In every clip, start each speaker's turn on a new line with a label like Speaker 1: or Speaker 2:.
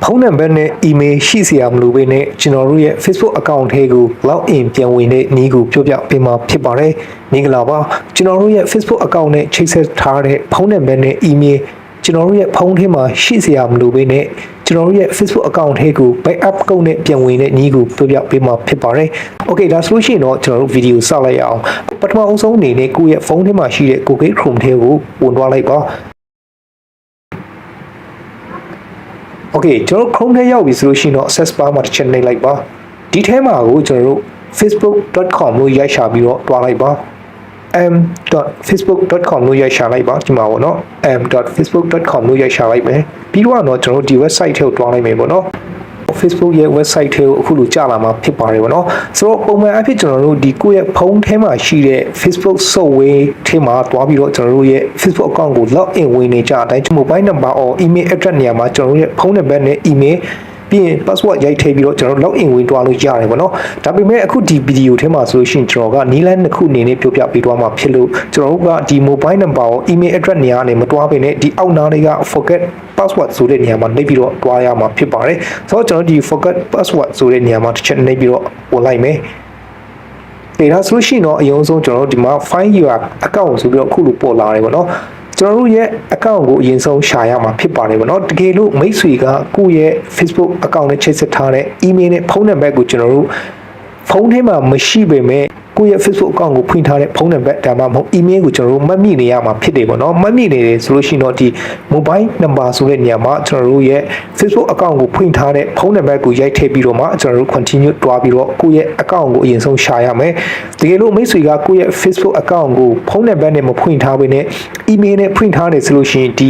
Speaker 1: ဖုန်းနံပါတ်နဲ့ email ရှိစရာမလိုဘဲနဲ့ကျွန်တော်တို့ရဲ့ Facebook account ထဲကို log in ပြန်ဝင်တဲ့နည်းကိုပြောပြပေးမှာဖြစ်ပါတယ်။မင်္ဂလာပါကျွန်တော်တို့ရဲ့ Facebook account နဲ့ချိတ်ဆက်ထားတဲ့ဖုန်းနံပါတ်နဲ့ email ကျွန်တော်တို့ရဲ့ဖုန်းထဲမှာရှိစရာမလိုဘဲနဲ့ကျွန်တော်တို့ရဲ့ Facebook account ထဲကို backup ကုတ်နဲ့ပြန်ဝင်တဲ့နည်းကိုပြောပြပေးမှာဖြစ်ပါတယ်။ Okay ဒါဆိုလို့ရှိရင်တော့ကျွန်တော်တို့ video စလိုက်အောင်ပထမအဆုံးအနေနဲ့ကိုယ့်ရဲ့ဖုန်းထဲမှာရှိတဲ့ Google Chrome ထဲကိုဝင်သွားလိုက်ပါOkay ကျွန်တော် Chrome ထဲရောက်ပြီဆိုလို့ရှိရင်တော့ access bar မှာတစ်ချက်နှိပ်လိုက်ပါဒီထဲမှာကိုကျွန်တော်တို့ facebook.com လို့ရိုက်ရှာပြီးတော့တွားလိုက်ပါ m.facebook.com လို့ရိုက်ရှာလိုက်ပါဒီမှာပေါ့နော် m.facebook.com လို့ရိုက်ရှာလိုက်မယ်ပြီးတော့ကျွန်တော်တို့ဒီ website ထဲကိုတွားလိုက်မယ်ပေါ့နော် Facebook ရဲ့ website ထဲကိုအခုလိုကြာလာမှာဖြစ်ပါတယ်ပေါ့နော်ဆိုတော့ပုံမှန်အဖြစ်ကျွန်တော်တို့ဒီကိုယ့်ရဲ့ဖုန်းထဲမှာရှိတဲ့ Facebook software ထဲမှာတွားပြီးတော့ကျွန်တော်တို့ရဲ့ Facebook account ကို log in ဝင်နေကြအတိုင်း mobile number or email address နေရာမှာကျွန်တော်တို့ရဲ့ဖုန်းနံပါတ်နဲ့ email ပြီးရင် password ရိုက်ထည့်ပြီးတော့ကျွန်တော် log in ဝင်တွားလို့ရတယ်ပေါ့နော်ဒါပေမဲ့အခုဒီ video ထဲမှာဆိုလို့ရှိရင်ကျွန်တော်ကနီးလန်းတစ်ခုအနေနဲ့ပြောပြပေးသွားမှာဖြစ်လို့ကျွန်တော်တို့ကဒီ mobile number ကို email address နေရာနဲ့မတွားဘဲနဲ့ဒီအောက်နားလေးက forget password ဆိုတဲ့နေရာမှာနှိပ်ပြီးတော့တွားရမှာဖြစ်ပါတယ်ဆိုတော့ကျွန်တော်ဒီ forget password ဆိုတဲ့နေရာမှာတစ်ချက်နှိပ်ပြီးတော့ဝင်လိုက်မယ်ဒါဆိုလို့ရှိရင်တော့အရင်ဆုံးကျွန်တော်တို့ဒီမှာ find your account ဆိုပြီးတော့အခုလိုပေါ်လာတယ်ပေါ့နော်ကျွန်တော်တို့ရဲ့ account ကိုအရင်ဆုံးရှာရမှာဖြစ်ပါတယ်ဗောနော်တကယ်လို့မိတ်ဆွေကကိုယ့်ရဲ့ Facebook account နဲ့ချိတ်ဆက်ထားတဲ့ email နဲ့ဖုန်းနံပါတ်ကိုကျွန်တော်တို့ဖုန်းထဲမှာမရှိပေမဲ့ကိုယ့်ရဲ့ Facebook account ကိုဖွင့်ထားတဲ့ဖုန်းနံပါတ်ဒါမှမဟုတ် email ကိုကျွန်တော်တို့မှတ်မိနေရမှာဖြစ်တယ်ဗောနော်မှတ်မိနေတယ်ဆိုလို့ရှိရင်တော့ဒီ mobile number ဆိုတဲ့နေရာမှာကျွန်တော်တို့ရဲ့ Facebook account ကိုဖွင့်ထားတဲ့ဖုန်းနံပါတ်ကိုရိုက်ထည့်ပြီးတော့မှကျွန်တော်တို့ continue တွားပြီးတော့ကိုယ့်ရဲ့ account ကိုအရင်ဆုံးရှာရမယ်တကယ်လို့မိတ်ဆွေကကိုယ့်ရဲ့ Facebook account ကိုဖုန်းနံပါတ်နဲ့မဖွင့်ထားဘဲနဲ့ email နဲ့ဖွင့်ထားတယ်ဆိုလို့ရှိရင်ဒ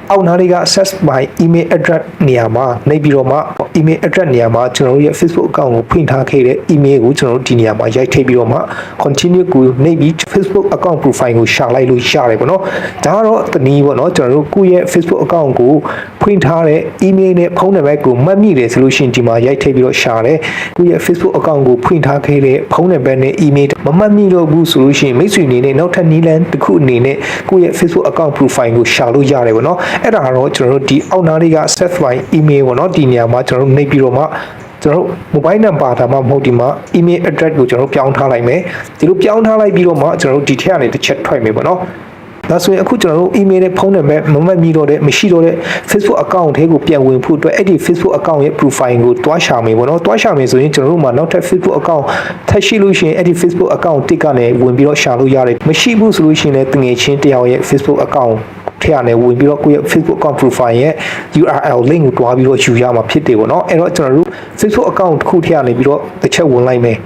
Speaker 1: ီအောက်နားလေးက access by email address နေရာမှာနှိပ်ပြီးတော့မှ email address နေရာမှာကျွန်တော်တို့ရဲ့ Facebook account ကိုဖွင့်ထားခဲ့တဲ့ email ကိုကျွန်တော်တို့ဒီနေရာမှာရိုက်ထည့်ပြီးတော့မှ continue ကိုနှိပ်ပြီး Facebook account profile ကိုရှာလိုက်လို့ရတယ်ပေါ့နော်ဒါကတော့တနည်းပေါ့နော်ကျွန်တော်တို့ကိုယ့်ရဲ့ Facebook account ကိုဖွင့်ထားတဲ့ email နဲ့ဖုန်းနံပါတ်ကိုမှတ်မိတယ်ဆိုလို့ရှိရင်ဒီမှာရိုက်ထည့်ပြီးတော့ရှာတယ်ကိုယ့်ရဲ့ Facebook account ကိုဖွင့်ထားခဲ့တဲ့ဖုန်းနံပါတ်နဲ့ email မမှတ်မိတော့ဘူးဆိုလို့ရှိရင်မိတ်ဆွေအနေနဲ့နောက်ထပ်နည်းလမ်းတစ်ခုအနေနဲ့ကိုယ့်ရဲ့ Facebook account profile ကိုရှာလို့ရတယ်ပေါ့နော်အဲ့ဒါကတော့ကျွန်တော်တို့ဒီအောက်နားလေးက set by email ပေါ့နော်ဒီနေရာမှာကျွန်တော်တို့နှိပ်ပြီးတော့မှကျွန်တော်တို့ mobile number ဒါမှမဟုတ်ဒီမှာ email address ကိုကျွန်တော်တို့ပြောင်းထားလိုက်မယ်ဒီလိုပြောင်းထားလိုက်ပြီးတော့မှကျွန်တော်တို့ဒီထက်ကနေတစ်ချက်ထွက်မယ်ပေါ့နော်ဒါဆိုရင်အခုကျွန်တော်တို့ email နဲ့ဖုန်းနံပါတ်မမှတ်မိတော့တဲ့မရှိတော့တဲ့ Facebook account ထဲကိုပြန်ဝင်ဖို့အတွက်အဲ့ဒီ Facebook account ရဲ့ profile ကိုတွားရှာမယ်ပေါ့နော်တွားရှာမယ်ဆိုရင်ကျွန်တော်တို့မှာနောက်ထပ် Facebook account ထပ်ရှိလို့ရှိရင်အဲ့ဒီ Facebook account တစ်ကနေဝင်ပြီးတော့ရှာလို့ရတယ်မရှိဘူးဆိုလို့ရှိရင်လည်းတငယ်ချင်းတယောက်ရဲ့ Facebook account ထဲကနေဝင်ပြီးတော့ကိုယ့်ရဲ့ Facebook account profile ရဲ့ URL link ကိုတွားပြီးတော့ယူရမှာဖြစ်တယ်ပေါ့နော်အဲ့တော့ကျွန်တော်တို့ Facebook account တစ်ခုထဲကနေပြီးတော့တစ်ချက်ဝင်လိုက်မယ်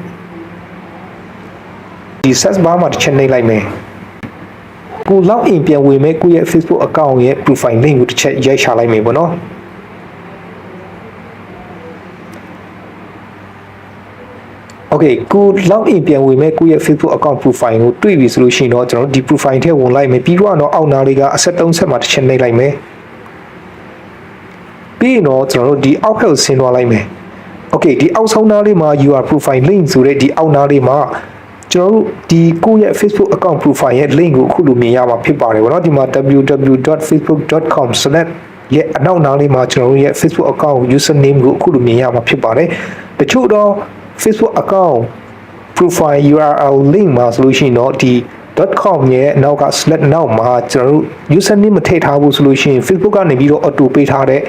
Speaker 1: ဒီ search bar မှာတစ်ချက်နှိပ်လိုက်မယ်ကို log in ပြန်ဝင်မဲ့ကိုယ့်ရဲ့ Facebook account ရဲ့ profile link ကိုတစ်ချက်ရိုက်ရှာလိုက်မယ်ပေါ့နော်Okay ကို log in ပြန်ဝင်မဲ့ကိုယ့်ရဲ့ Facebook account profile ကိုတွေ့ပြီဆိုလို့ရှိရင်တော့ကျွန်တော်တို့ဒီ profile ထဲဝင်လိုက်မယ်ပြီးတော့အောက်နားလေးကအဆက်3ဆက်မှာတစ်ချက်နှိပ်လိုက်မယ်ပြီးရင်တော့ကျွန်တော်တို့ဒီအောက်ဘက်ကိုဆင်းသွားလိုက်မယ် Okay ဒီအောက်ဆုံးနားလေးမှာ your profile link ဆိုတဲ့ဒီအောက်နားလေးမှာကျွန်တော်တို့ဒီကိုယ့်ရဲ့ Facebook account profile ရဲ့ link ကိုအခုလိုမြင်ရမှာဖြစ်ပါတယ်ဗောနော်ဒီမှာ www.facebook.com/ ရဲ့အနောက်နားလေးမှာကျွန်တော်တို့ရဲ့ Facebook account username ကိုအခုလိုမြင်ရမှာဖြစ်ပါတယ်တချို့တော့ Facebook account profile URL link မှာဆိုလို့ရှိရင်တော့ဒီ .com ရဲ့နောက်က / နောက်မှာကျွန်တော်တို့ username မထည့်ထားဘူးဆိုလို့ရှိရင် Facebook ကနေပြီးတော့ auto ပေးထားတဲ့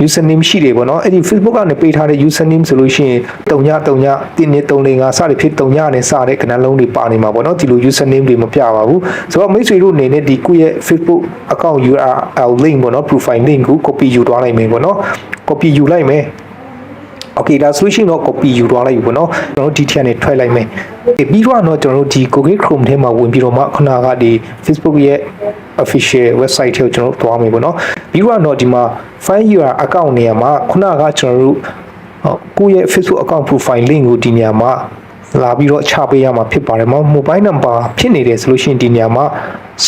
Speaker 1: username ရှိတယ်ပေါ့နော်အဲ့ဒီ Facebook ကနေပေးထားတဲ့ username ဆိုလို့ရှိရင်3334345စသည်ဖြစ်3နဲ့စတဲ့ကဏ္ဍလုံးတွေပါနေမှာပေါ့နော်ဒီလို username တွေမပြပါဘူးဆိုတော့မိတ်ဆွေတို့အနေနဲ့ဒီကိုယ့်ရဲ့ Facebook account URL link ပေါ့နော် profile link ကို copy ယူသွားလိုက်မယ်ပေါ့နော် copy ယူလိုက်မယ်Okay ဒါဆိုရှင်တော့ copy ယူသွားလိုက်ပြီပေါ့နော်ကျွန်တော်တို့ဒီထက်နဲ့ထွက်လိုက်မယ်ပြီးတော့ကျွန်တော်တို့ဒီ Google Chrome ထဲမှာဝင်ပြီးတော့မှခုနကဒီ Facebook ရဲ့ official website ထဲကိုကျွန်တော်တို့သွားမယ်ပေါ့နော်ပြီးတော့ဒီမှာ find your account နေရာမှာခုနကကျွန်တော်တို့ကိုယ့်ရဲ့ Facebook account profile link ကိုဒီနေရာမှာလာပြီးတော့ချပေးရမှာဖြစ်ပါတယ်မ mobile number ဖြစ်နေတယ်ဆိုလို့ရှိရင်ဒီနေရာမှာ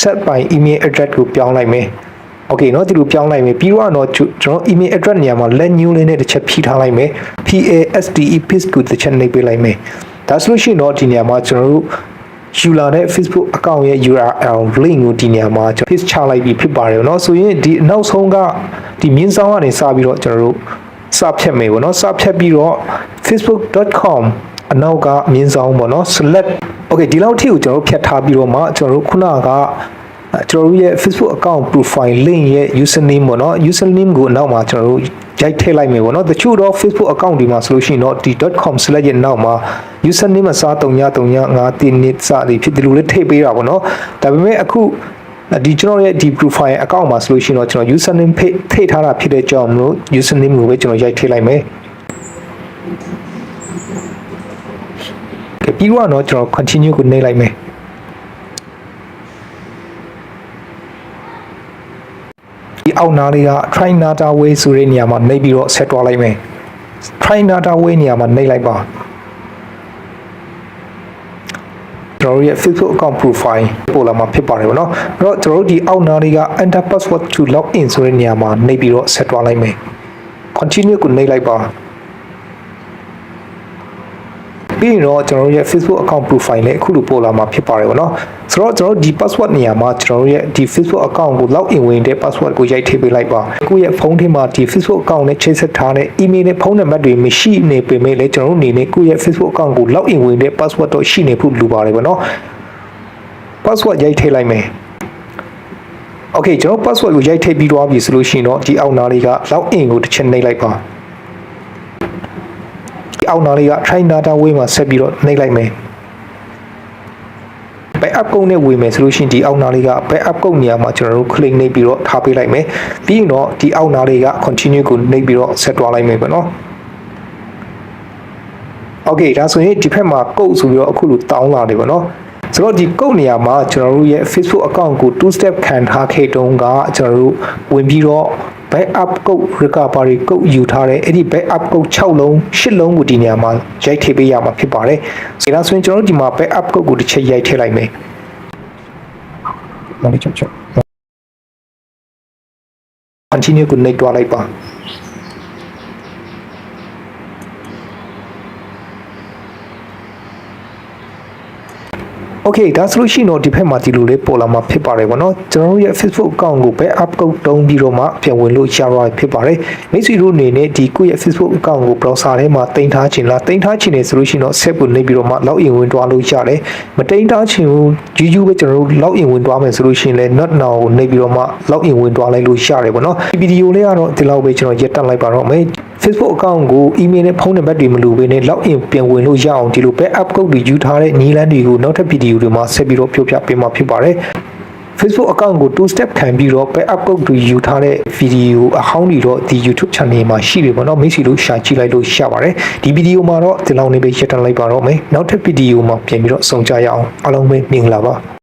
Speaker 1: set by email address ကိုပြောင်းလိုက်မယ်Okay เนาะဒီလိုပြောင်းလိုက်မယ်ပြီးတော့ကျွန်တော် email address နေရာမှာ let new လေးနဲ့တစ်ချက်ဖြီးထားလိုက်မယ် paste paste ကိုတစ်ချက်နှိပ်ပေးလိုက်မယ်ဒါဆိုလို့ရှိရင်တော့ဒီနေရာမှာကျွန်တော်တို့ယူလာတဲ့ Facebook account ရဲ့ URL link ကိုဒီနေရာမှာ paste ချလိုက်ပြီးဖြစ်ပါတယ်เนาะဆိုရင်ဒီနောက်ဆုံးကဒီမြင်းဆောင်ကနေစပြီးတော့ကျွန်တော်တို့ စဖြတ်မယ်ပေါ့နော်စဖြတ်ပြီးတော့ facebook.com အနောက်ကမြင်းဆောင်ပေါ့နော် select okay ဒီလောက်ထိကိုကျွန်တော်တို့ဖြတ်ထားပြီးတော့မှကျွန်တော်တို့ခုနကကျွန်တော်တို့ရဲ့ Facebook account profile link ရဲ့ username ပေါ့နော် username ကိုအနောက်မှာကျွန်တော်တို့ရိုက်ထည့်လိုက်မယ်ပေါ့နော်တချို့တော့ Facebook account ဒီမှာဆိုလို့ရှိရင်တော့ဒီ .com/ ရဲ့နောက်မှာ username အစား335နှစ်စသည်ဖြစ်ဒီလိုလေးထည့်ပေးတာပေါ့နော်ဒါပေမဲ့အခုဒီကျွန်တော်ရဲ့ဒီ profile account မှာဆိုလို့ရှိရင်တော့ကျွန်တော် username ထည့်ထားတာဖြစ်တဲ့ကြောင့်မလို့ username ကိုပဲကျွန်တော်ရိုက်ထည့်လိုက်မယ်ပြီးတော့ကျွန်တော် continue ကိုနှိပ်လိုက်မယ်ဒီအောက်နားလေးက try nata way ဆိုတဲ့နေရာမှာနှိပ်ပြီးတော့ဆက်သွားလိုက်မယ် try nata way နေရာမှာနှိပ်လိုက်ပါကျွန်တော်ရဲ့ Facebook account profile ပို့လာမှာဖြစ်ပါတယ်ဗောနော်အဲ့တော့ကျွန်တော်တို့ဒီအောက်နားလေးက enter password to log in ဆိုတဲ့နေရာမှာနှိပ်ပြီးတော့ဆက်သွားလိုက်မယ် continue ကိုနှိပ်လိုက်ပါပြီးရင်တော့ကျွန်တော်ရဲ့ Facebook account profile နဲ့အခုလိုပို့လာမှာဖြစ်ပါတယ်ဗောနော်ဆိုတော့ကျွန်တော်ဒီ password နေရာမှာကျွန်တော်ရဲ့ဒီ Facebook account ကို log in ဝင်တဲ့ password ကိုရိုက်ထည့်ပေးလိုက်ပါကိုယ့်ရဲ့ဖုန်းထဲမှာဒီ Facebook account နဲ့ချိတ်ဆက်ထားတဲ့ email နဲ့ဖုန်းနံပါတ်တွေမရှိနေပေမဲ့လည်းကျွန်တော်တို့အနေနဲ့ကိုယ့်ရဲ့ Facebook account ကို log in ဝင်တဲ့ password တော့ရှိနေဖို့လိုပါတယ်ဗောနော် password ရိုက်ထည့်လိုက်မယ် okay ကျွန်တော် password ကိုရိုက်ထည့်ပြီးသွားပြီဆိုလို့ရှိရင်တော့ဒီအောက်နားလေးက log in ကိုတစ်ချက်နှိပ်လိုက်ပါအောက်နားလေးက try nata way မှာဆက်ပြီးတော့နှိပ်လိုက်မယ် backup ကုန်းနဲ့ဝင်မယ်ဆိုလို့ရှိရင်ဒီအောက်နားလေးက backup ကုန်းနေရာမှာကျွန်တော်တို့ click နှိပ်ပြီးတော့ထားပေးလိုက်မယ်ပြီးရင်တော့ဒီအောက်နားလေးက continue ကိုနှိပ်ပြီးတော့ဆက်သွားလိုက်မယ်ပေါ့နော် okay ဒါဆိုရင်ဒီဘက်မှာ code ဆိုပြီးတော့အခုလိုတောင်းလာတယ်ပေါ့နော်ဆိုတော့ဒီ code နေရာမှာကျွန်တော်တို့ရဲ့ Facebook account ကို two step ခံထားခဲ့တုန်းကကျွန်တော်တို့ဝင်ပြီးတော့backup code recovery code ယူထားတဲ့အဲ့ဒီ backup code 6လုံး8လုံးကိုဒီနေရာမှာရိုက်ထည့်ပေးရမှာဖြစ်ပါတယ်။ဒါဆိုရင်ကျွန်တော်တို့ဒီမှာ backup code ကိုတစ်ချက်ရိုက်ထည့်လိုက်မယ်။မလေးချက် continue ကိုနှိပ်သွားလိုက်ပါOkay ဒါဆိုလို့ရှိရင်တော့ဒီဘက်မှာဒီလိုလေးပေါ်လာမှာဖြစ်ပါတယ်ဗောနော်ကျွန်တော်တို့ရဲ့ Facebook account ကို backup code တုံးပြီးတော့မှပြန်ဝင်လို့ရတော့ဖြစ်ပါတယ်မိတ်ဆွေတို့အနေနဲ့ဒီကိုယ့်ရဲ့ Facebook account ကို browser ထဲမှာတင်ထားခြင်းလားတင်ထားခြင်းနေဆိုလို့ရှိရင်တော့ set ကိုနှိပ်ပြီးတော့မှ log in ဝင်သွားလို့ရတယ်မတင်ထားခြင်းဘူး YouTube ပဲကျွန်တော်တို့ log in ဝင်သွားမယ်ဆိုလို့ရှိရင်လည်း not now ကိုနှိပ်ပြီးတော့မှ log in ဝင်သွားလိုက်လို့ရတယ်ဗောနော်ဒီဗီဒီယိုလေးကတော့ဒီလောက်ပဲကျွန်တော်ရက်တက်လိုက်ပါတော့မယ် Facebook account ကို email နဲ့ဖုန်းနံပါတ်တွေမလိုဘဲနဲ့ log in ပြန်ဝင်လို့ရအောင်ဒီလို backup code တွေယူထားတဲ့နည်းလမ်းတွေကိုနောက်ထပ်ဗီဒီယိုတွေမှာဆက်ပြီးတော့ပြောပြပေးမှာဖြစ်ပါတယ် Facebook account ကို two step ခံပြီးတော့ backup code တွေယူထားတဲ့ဗီဒီယိုအဟောင်းတွေတော့ဒီ YouTube channel မှာရှိတယ်ပေါ့နော်မိတ်ဆွေတို့ရှာကြည့်လိုက်လို့ရပါတယ်ဒီဗီဒီယိုမှာတော့ဒီလောက်နေပဲရက်တက်လိုက်ပါတော့မယ်နောက်ထပ်ဗီဒီယိုမှာပြန်ပြီးတော့ဆုံကြရအောင်အားလုံးပဲမင်္ဂလာပါ